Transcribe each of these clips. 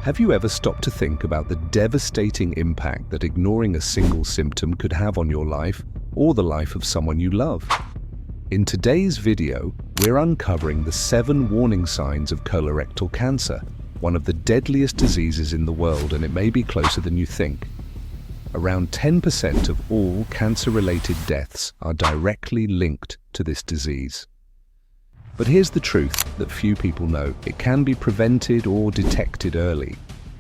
Have you ever stopped to think about the devastating impact that ignoring a single symptom could have on your life or the life of someone you love? In today's video, we're uncovering the 7 warning signs of colorectal cancer, one of the deadliest diseases in the world, and it may be closer than you think. Around 10% of all cancer-related deaths are directly linked to this disease. But here's the truth that few people know. It can be prevented or detected early,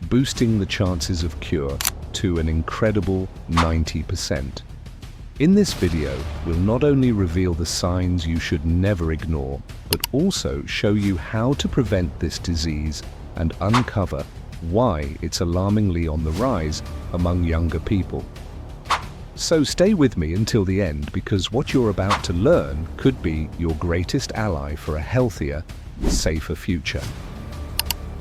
boosting the chances of cure to an incredible 90%. In this video, we'll not only reveal the signs you should never ignore, but also show you how to prevent this disease and uncover why it's alarmingly on the rise among younger people. So stay with me until the end, because what you're about to learn could be your greatest ally for a healthier, safer future.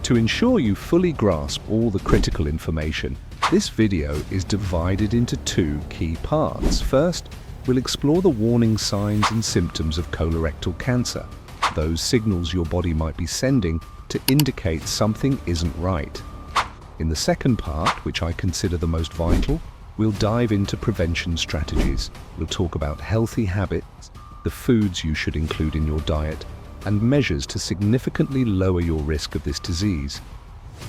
To ensure you fully grasp all the critical information, this video is divided into 2 key parts. First, we'll explore the warning signs and symptoms of colorectal cancer, those signals your body might be sending to indicate something isn't right. In the second part, which I consider the most vital, we'll dive into prevention strategies. We'll talk about healthy habits, the foods you should include in your diet, and measures to significantly lower your risk of this disease.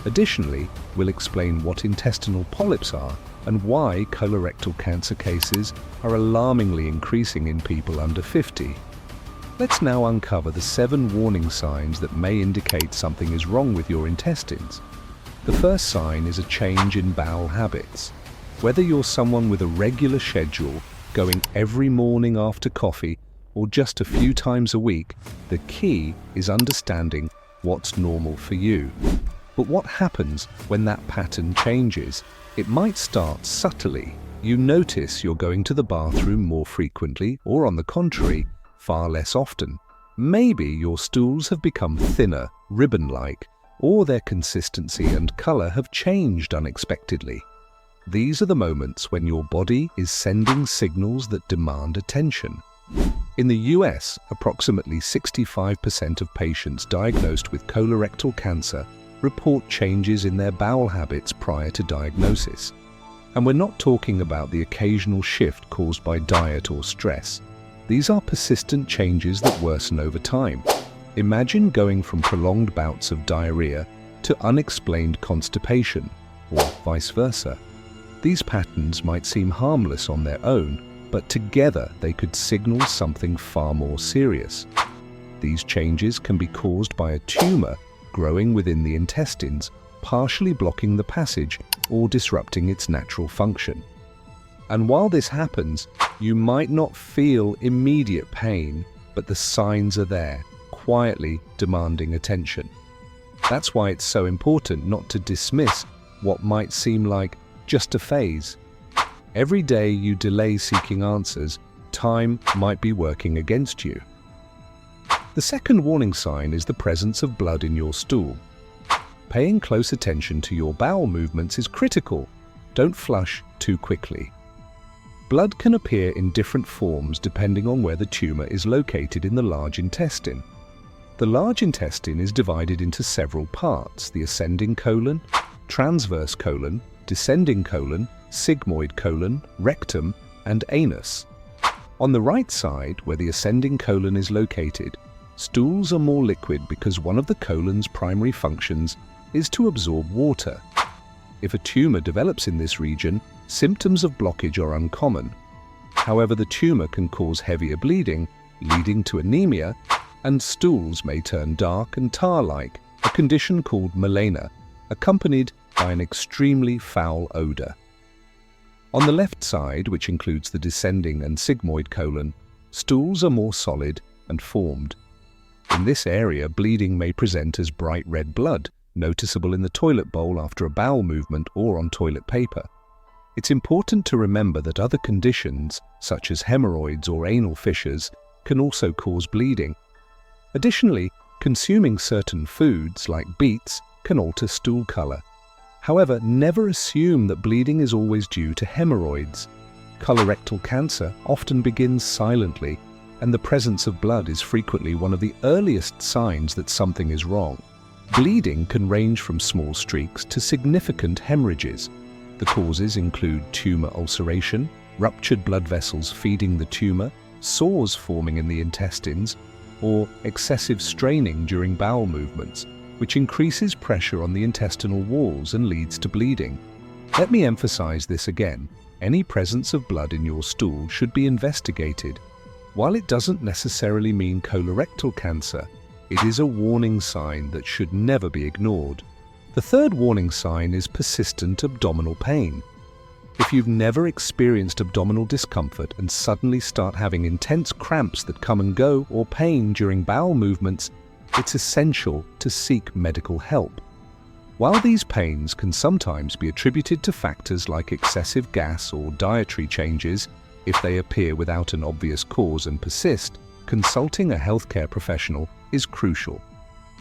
Additionally, we'll explain what intestinal polyps are and why colorectal cancer cases are alarmingly increasing in people under 50. Let's now uncover the 7 warning signs that may indicate something is wrong with your intestines. The first sign is a change in bowel habits. Whether you're someone with a regular schedule, going every morning after coffee, or just a few times a week, the key is understanding what's normal for you. But what happens when that pattern changes? It might start subtly. You notice you're going to the bathroom more frequently, or on the contrary, far less often. Maybe your stools have become thinner, ribbon-like, or their consistency and color have changed unexpectedly. These are the moments when your body is sending signals that demand attention. In the US, approximately 65% of patients diagnosed with colorectal cancer report changes in their bowel habits prior to diagnosis. And we're not talking about the occasional shift caused by diet or stress. These are persistent changes that worsen over time. Imagine going from prolonged bouts of diarrhea to unexplained constipation, or vice versa. These patterns might seem harmless on their own, but together they could signal something far more serious. These changes can be caused by a tumor growing within the intestines, partially blocking the passage or disrupting its natural function. And while this happens, you might not feel immediate pain, but the signs are there, quietly demanding attention. That's why it's so important not to dismiss what might seem like just a phase. Every day you delay seeking answers, time might be working against you. The second warning sign is the presence of blood in your stool. Paying close attention to your bowel movements is critical. Don't flush too quickly. Blood can appear in different forms depending on where the tumor is located in the large intestine. The large intestine is divided into several parts: the ascending colon, transverse colon, descending colon, sigmoid colon, rectum, and anus. On the right side, where the ascending colon is located, stools are more liquid because one of the colon's primary functions is to absorb water. If a tumor develops in this region, symptoms of blockage are uncommon. However, the tumor can cause heavier bleeding, leading to anemia, and stools may turn dark and tar-like, a condition called melena, accompanied by an extremely foul odor. On the left side, which includes the descending and sigmoid colon, stools are more solid and formed. In this area, bleeding may present as bright red blood, noticeable in the toilet bowl after a bowel movement or on toilet paper. It's important to remember that other conditions, such as hemorrhoids or anal fissures, can also cause bleeding. Additionally, consuming certain foods like beets can alter stool color. However, never assume that bleeding is always due to hemorrhoids. Colorectal cancer often begins silently, and the presence of blood is frequently one of the earliest signs that something is wrong. Bleeding can range from small streaks to significant hemorrhages. The causes include tumor ulceration, ruptured blood vessels feeding the tumor, sores forming in the intestines, or excessive straining during bowel movements, which increases pressure on the intestinal walls and leads to bleeding. Let me emphasize this again. Any presence of blood in your stool should be investigated. While it doesn't necessarily mean colorectal cancer, it is a warning sign that should never be ignored. The third warning sign is persistent abdominal pain. If you've never experienced abdominal discomfort and suddenly start having intense cramps that come and go or pain during bowel movements, it's essential to seek medical help. While these pains can sometimes be attributed to factors like excessive gas or dietary changes, if they appear without an obvious cause and persist, consulting a healthcare professional is crucial.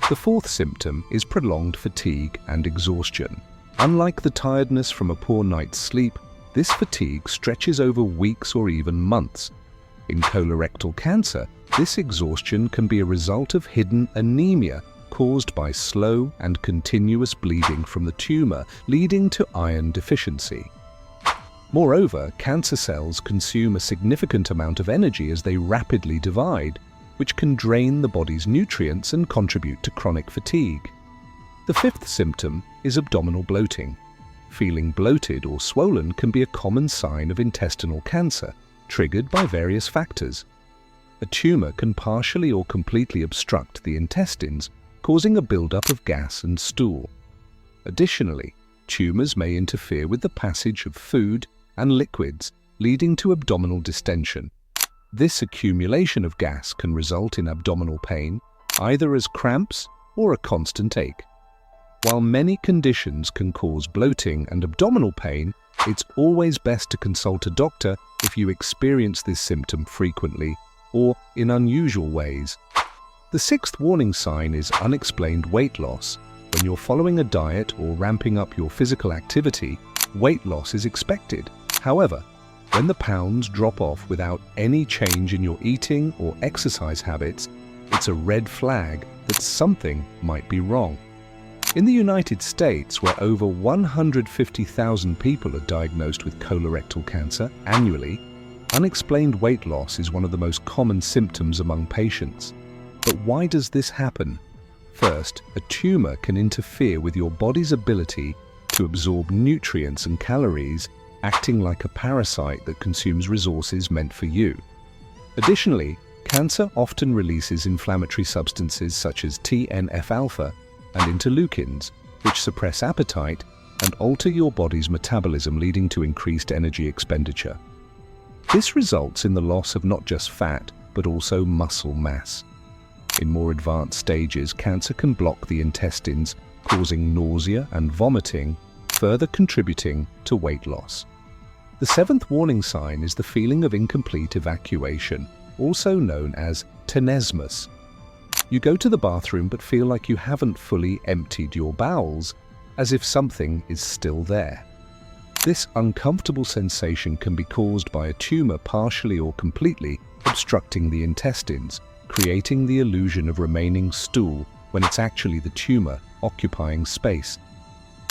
The fourth symptom is prolonged fatigue and exhaustion. Unlike the tiredness from a poor night's sleep, this fatigue stretches over weeks or even months. In colorectal cancer, this exhaustion can be a result of hidden anemia caused by slow and continuous bleeding from the tumor, leading to iron deficiency. Moreover, cancer cells consume a significant amount of energy as they rapidly divide, which can drain the body's nutrients and contribute to chronic fatigue. The fifth symptom is abdominal bloating. Feeling bloated or swollen can be a common sign of intestinal cancer, triggered by various factors. A tumor can partially or completely obstruct the intestines, causing a buildup of gas and stool. Additionally, tumors may interfere with the passage of food and liquids, leading to abdominal distension. This accumulation of gas can result in abdominal pain, either as cramps or a constant ache. While many conditions can cause bloating and abdominal pain, it's always best to consult a doctor if you experience this symptom frequently or in unusual ways. The sixth warning sign is unexplained weight loss. When you're following a diet or ramping up your physical activity, weight loss is expected. However, when the pounds drop off without any change in your eating or exercise habits, it's a red flag that something might be wrong. In the United States, where over 150,000 people are diagnosed with colorectal cancer annually, unexplained weight loss is one of the most common symptoms among patients. But why does this happen? First, a tumor can interfere with your body's ability to absorb nutrients and calories, acting like a parasite that consumes resources meant for you. Additionally, cancer often releases inflammatory substances such as TNF-alpha and interleukins, which suppress appetite and alter your body's metabolism, leading to increased energy expenditure. This results in the loss of not just fat, but also muscle mass. In more advanced stages, cancer can block the intestines, causing nausea and vomiting, further contributing to weight loss. The seventh warning sign is the feeling of incomplete evacuation, also known as tenesmus. You go to the bathroom but feel like you haven't fully emptied your bowels, as if something is still there. This uncomfortable sensation can be caused by a tumor partially or completely obstructing the intestines, creating the illusion of remaining stool when it's actually the tumor occupying space.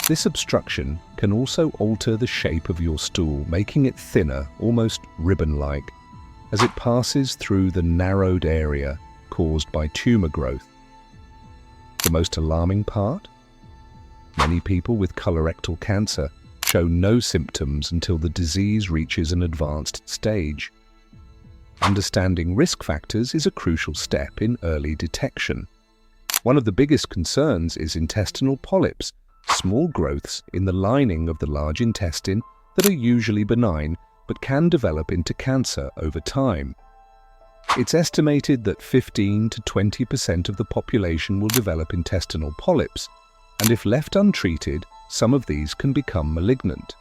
This obstruction can also alter the shape of your stool, making it thinner, almost ribbon-like, as it passes through the narrowed area caused by tumor growth. The most alarming part? Many people with colorectal cancer show no symptoms until the disease reaches an advanced stage. Understanding risk factors is a crucial step in early detection. One of the biggest concerns is intestinal polyps, small growths in the lining of the large intestine that are usually benign but can develop into cancer over time. It's estimated that 15 to 20% of the population will develop intestinal polyps, and if left untreated, some of these can become malignant.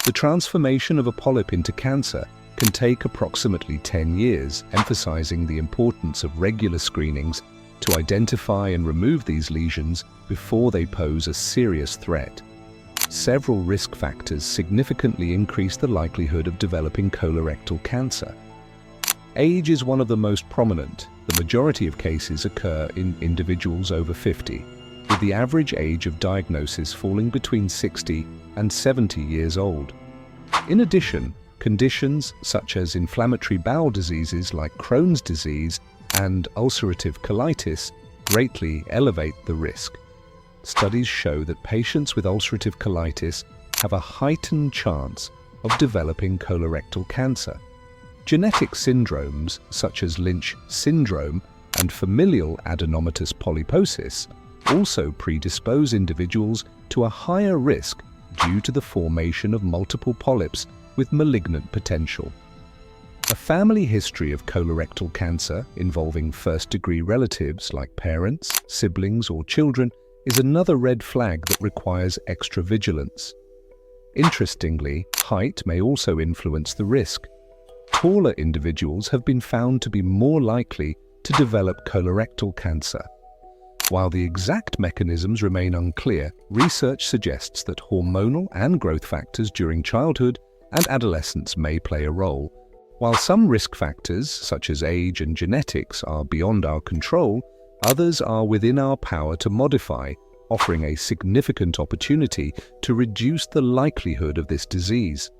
The transformation of a polyp into cancer can take approximately 10 years, emphasizing the importance of regular screenings to identify and remove these lesions before they pose a serious threat. Several risk factors significantly increase the likelihood of developing colorectal cancer. Age is one of the most prominent. The majority of cases occur in individuals over 50. with the average age of diagnosis falling between 60 and 70 years old. In addition, conditions such as inflammatory bowel diseases like Crohn's disease and ulcerative colitis greatly elevate the risk. Studies show that patients with ulcerative colitis have a heightened chance of developing colorectal cancer. Genetic syndromes such as Lynch syndrome and familial adenomatous polyposis also predispose individuals to a higher risk due to the formation of multiple polyps with malignant potential. A family history of colorectal cancer involving first-degree relatives like parents, siblings, or children is another red flag that requires extra vigilance. Interestingly, height may also influence the risk. Taller individuals have been found to be more likely to develop colorectal cancer. While the exact mechanisms remain unclear, research suggests that hormonal and growth factors during childhood and adolescence may play a role. While some risk factors, such as age and genetics, are beyond our control, others are within our power to modify, offering a significant opportunity to reduce the likelihood of this disease.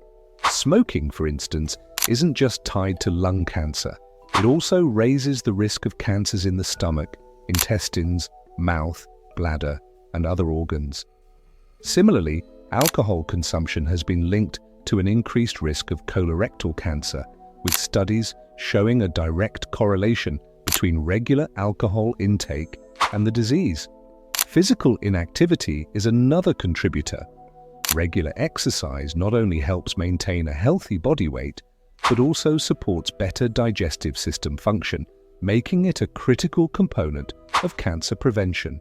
Smoking, for instance, isn't just tied to lung cancer. It also raises the risk of cancers in the stomach, intestines, mouth, bladder, and other organs. Similarly, alcohol consumption has been linked to an increased risk of colorectal cancer, with studies showing a direct correlation between regular alcohol intake and the disease. Physical inactivity is another contributor. Regular exercise not only helps maintain a healthy body weight, but also supports better digestive system function, making it a critical component of cancer prevention.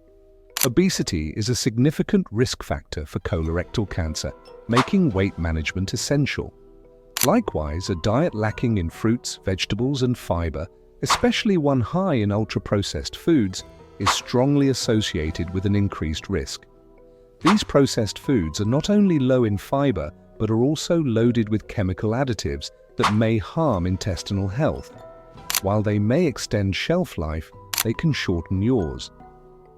Obesity is a significant risk factor for colorectal cancer, making weight management essential. Likewise, a diet lacking in fruits, vegetables, and fiber, especially one high in ultra-processed foods, is strongly associated with an increased risk. These processed foods are not only low in fiber, but are also loaded with chemical additives that may harm intestinal health. While they may extend shelf life, they can shorten yours.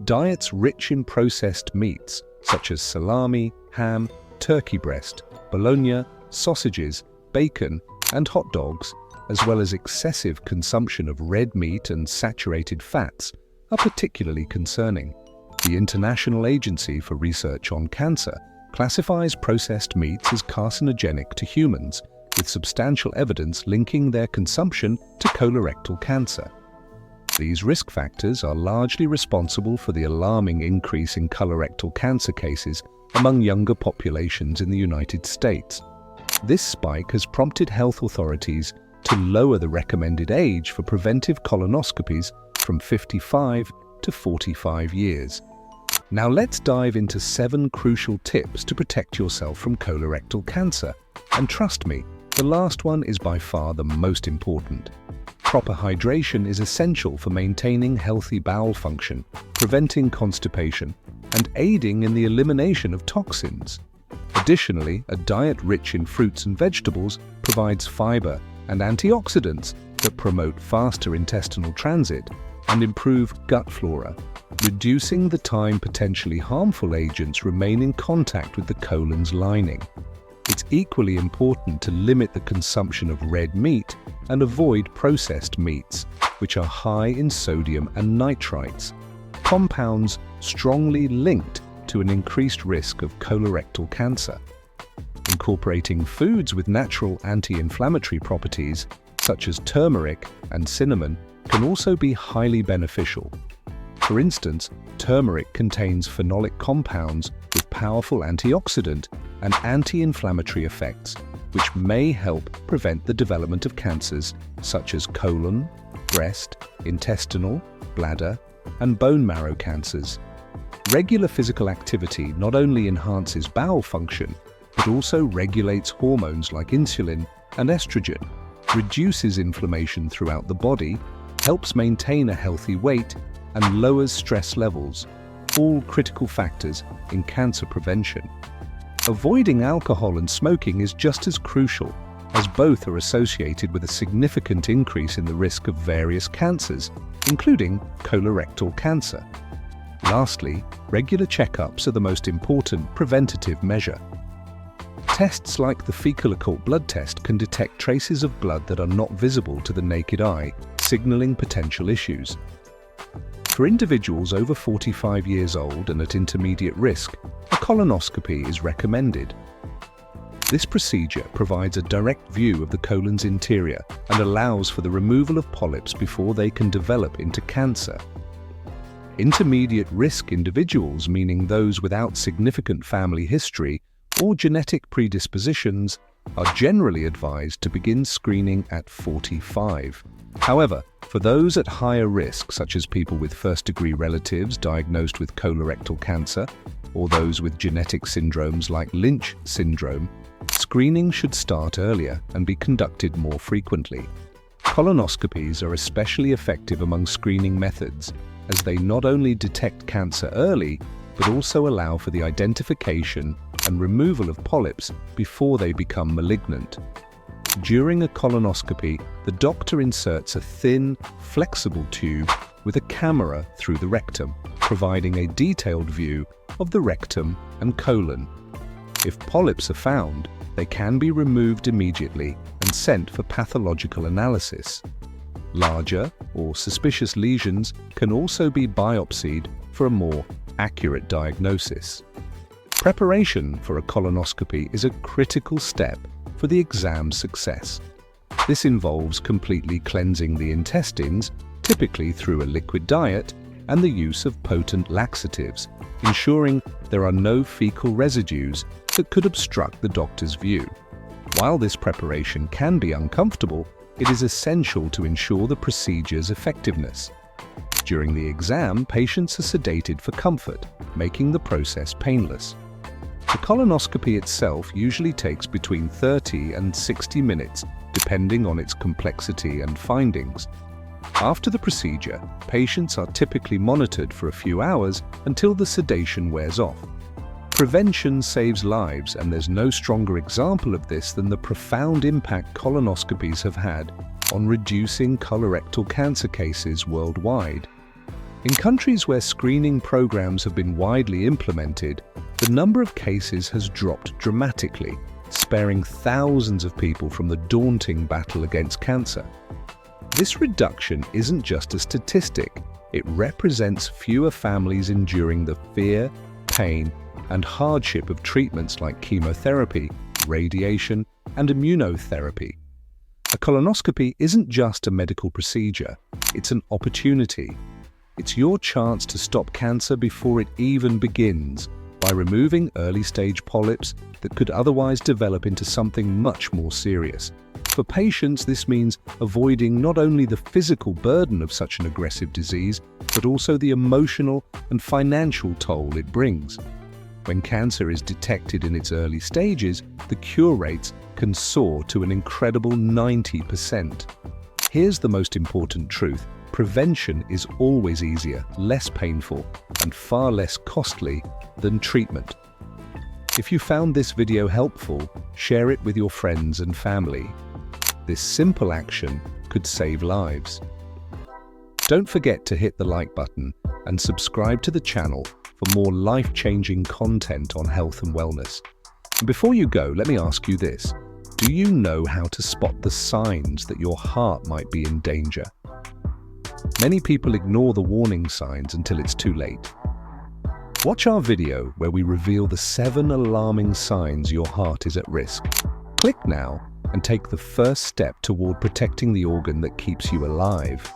Diets rich in processed meats, such as salami, ham, turkey breast, bologna, sausages, bacon, and hot dogs, as well as excessive consumption of red meat and saturated fats, are particularly concerning. The International Agency for Research on Cancer classifies processed meats as carcinogenic to humans, with substantial evidence linking their consumption to colorectal cancer. These risk factors are largely responsible for the alarming increase in colorectal cancer cases among younger populations in the United States. This spike has prompted health authorities to lower the recommended age for preventive colonoscopies from 55 to 45 years. Now let's dive into 7 crucial tips to protect yourself from colorectal cancer. And trust me, the last one is by far the most important. Proper hydration is essential for maintaining healthy bowel function, preventing constipation, and aiding in the elimination of toxins. Additionally, a diet rich in fruits and vegetables provides fiber and antioxidants that promote faster intestinal transit and improve gut flora, reducing the time potentially harmful agents remain in contact with the colon's lining. It's equally important to limit the consumption of red meat and avoid processed meats, which are high in sodium and nitrites, compounds strongly linked to an increased risk of colorectal cancer. Incorporating foods with natural anti-inflammatory properties, such as turmeric and cinnamon, can also be highly beneficial. For instance, turmeric contains phenolic compounds with powerful antioxidant and anti-inflammatory effects, which may help prevent the development of cancers such as colon, breast, intestinal, bladder, and bone marrow cancers. Regular physical activity not only enhances bowel function, but also regulates hormones like insulin and estrogen, reduces inflammation throughout the body, helps maintain a healthy weight, and lowers stress levels, all critical factors in cancer prevention. Avoiding alcohol and smoking is just as crucial, as both are associated with a significant increase in the risk of various cancers, including colorectal cancer. Lastly, regular checkups are the most important preventative measure. Tests like the fecal occult blood test can detect traces of blood that are not visible to the naked eye, signaling potential issues. For individuals over 45 years old and at intermediate risk, a colonoscopy is recommended. This procedure provides a direct view of the colon's interior and allows for the removal of polyps before they can develop into cancer. Intermediate risk individuals, meaning those without significant family history or genetic predispositions, are generally advised to begin screening at 45. However, for those at higher risk, such as people with first-degree relatives diagnosed with colorectal cancer, or those with genetic syndromes like Lynch syndrome, screening should start earlier and be conducted more frequently. Colonoscopies are especially effective among screening methods, as they not only detect cancer early, but also allow for the identification and removal of polyps before they become malignant. During a colonoscopy, the doctor inserts a thin, flexible tube with a camera through the rectum, providing a detailed view of the rectum and colon. If polyps are found, they can be removed immediately and sent for pathological analysis. Larger or suspicious lesions can also be biopsied for a more accurate diagnosis. Preparation for a colonoscopy is a critical step for the exam's success. This involves completely cleansing the intestines, typically through a liquid diet, and the use of potent laxatives, ensuring there are no fecal residues that could obstruct the doctor's view. While this preparation can be uncomfortable, it is essential to ensure the procedure's effectiveness. During the exam, patients are sedated for comfort, making the process painless. The colonoscopy itself usually takes between 30 and 60 minutes, depending on its complexity and findings. After the procedure, patients are typically monitored for a few hours until the sedation wears off. Prevention saves lives, and there's no stronger example of this than the profound impact colonoscopies have had on reducing colorectal cancer cases worldwide. In countries where screening programs have been widely implemented, the number of cases has dropped dramatically, sparing thousands of people from the daunting battle against cancer. This reduction isn't just a statistic, it represents fewer families enduring the fear, pain, and hardship of treatments like chemotherapy, radiation, and immunotherapy. A colonoscopy isn't just a medical procedure, it's an opportunity. It's your chance to stop cancer before it even begins, by removing early-stage polyps that could otherwise develop into something much more serious. For patients, this means avoiding not only the physical burden of such an aggressive disease, but also the emotional and financial toll it brings. When cancer is detected in its early stages, the cure rates can soar to an incredible 90%. Here's the most important truth. Prevention is always easier, less painful, and far less costly than treatment. If you found this video helpful, share it with your friends and family. This simple action could save lives. Don't forget to hit the like button and subscribe to the channel for more life-changing content on health and wellness. And before you go, let me ask you this. Do you know how to spot the signs that your heart might be in danger? Many people ignore the warning signs until it's too late. Watch our video where we reveal the 7 alarming signs your heart is at risk. Click now and take the first step toward protecting the organ that keeps you alive.